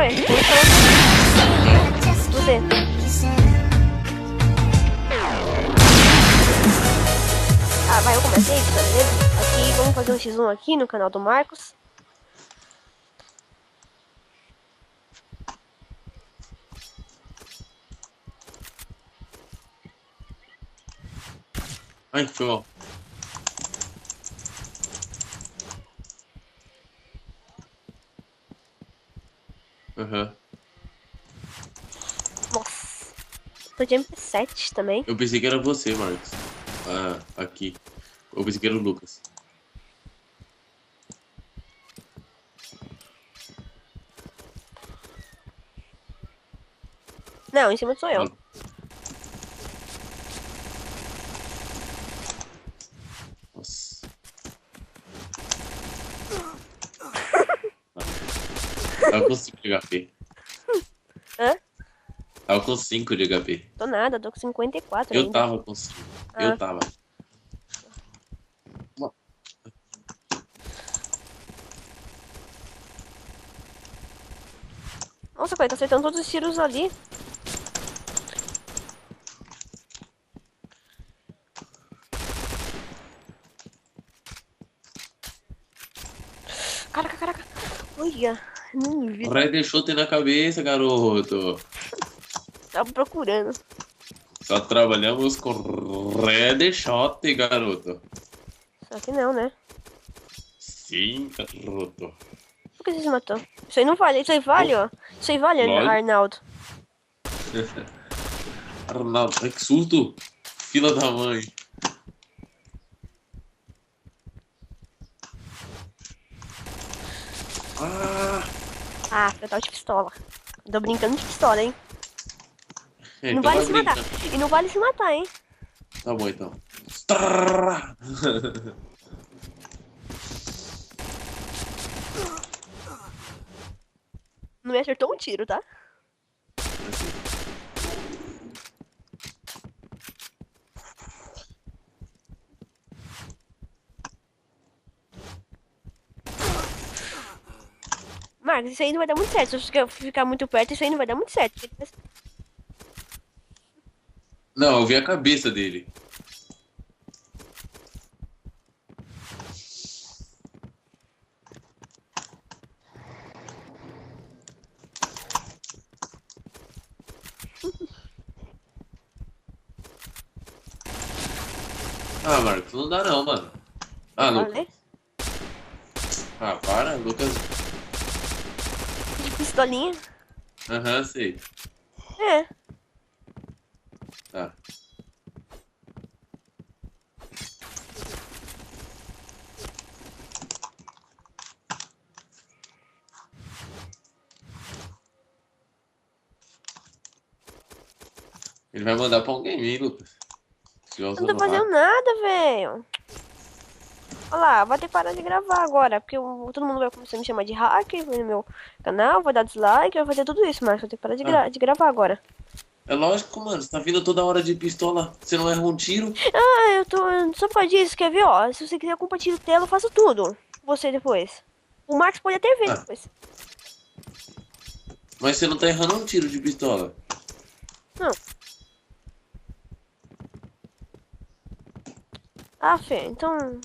Ué, você. Ah, vai, eu comecei, beleza? Aqui, vamos fazer um X1 aqui no canal do Marcos. Ai, foi mal. Aham. Nossa. Tô de MP7 também. Eu pensei que era você, Marcos. Ah, aqui. Eu pensei que era o Lucas. Não, em cima sou eu. Ah, nossa. Tava com 5 de HP. Hã? Tava com 5 de HP. Tô nada, tô com 54 Eu ainda. tava com 5. Ah, Eu tava. nossa, coisa, tá acertando todos os tiros ali. Caraca, caraca. Olha, não vi. Red Shot na cabeça, garoto. Tava procurando. Só trabalhamos com Red Shot, garoto. Só que não, né? Sim, garoto. Por que você se matou? Isso aí não vale. Isso aí vale, ó. Isso aí vale, Lógico. Arnaldo. Arnaldo, ai que susto. Fila da mãe. Ah, Ah, eu tava de pistola. Tô brincando de pistola, hein? E não então vale vai se matar. brincando. E não vale se matar, hein? Tá bom, então. Trrr. Não me acertou um tiro, tá? Marcos, isso aí não vai dar muito certo. Se você ficar muito perto, isso aí não vai dar muito certo. Não, eu vi a cabeça dele. Ah, Marcos, não dá não, mano. Eu Ah, falei? Lucas. Ah, para, Lucas. De pistolinha. Aham, sei. É. Tá. Ele vai mandar pra alguém, hein, Lucas? Se eu Eu não tô usando fazendo hack. nada, velho. Olha lá, vai ter que parar de gravar agora. Porque todo mundo vai começar a me chamar de hacker no meu canal. Vai dar dislike, vai fazer tudo isso, Marcos. Vou ter que parar Ah, de gravar agora. é lógico, mano. Você tá vindo toda hora de pistola. Você não erra um tiro? Ah, eu tô. Só por causa disso, quer ver, ó? Se você quiser compartilhar tela, eu faço tudo. Você depois. O Marcos pode até ver Ah, depois. mas você não tá errando um tiro de pistola. Não. Ah, Fê, então.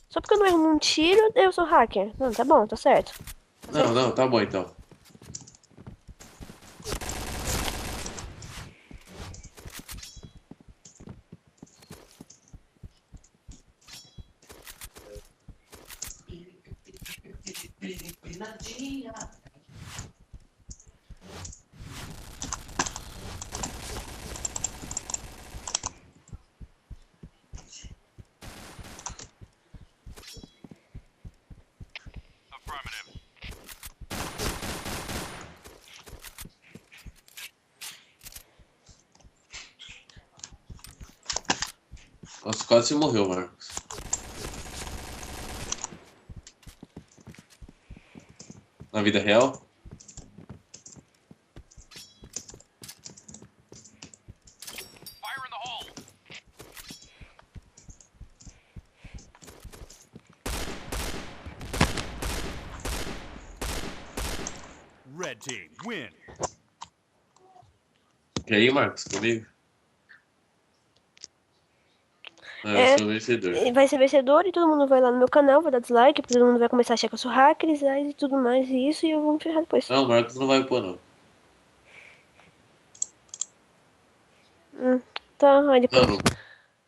Só porque eu não erro um tiro, eu sou hacker. Não, tá bom, tá certo. Tá Não, certo. não, tá bom então. Nossa, quase você morreu, Marcos. Na vida real? team win. E aí, Marcos, comigo? Ah, eu É, sou o vencedor. vai ser vencedor e todo mundo vai lá no meu canal, vai dar dislike, todo mundo vai começar a achar que eu sou hacker e tudo mais, e isso, e eu vou me ferrar depois. Não, o Marcos não vai pôr, não. Tá, aí Não, depois. não.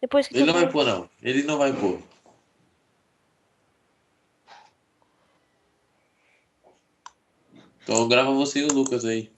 Depois que Ele tu não vai for. pôr, não. Ele não vai pôr. Então grava você e o Lucas aí.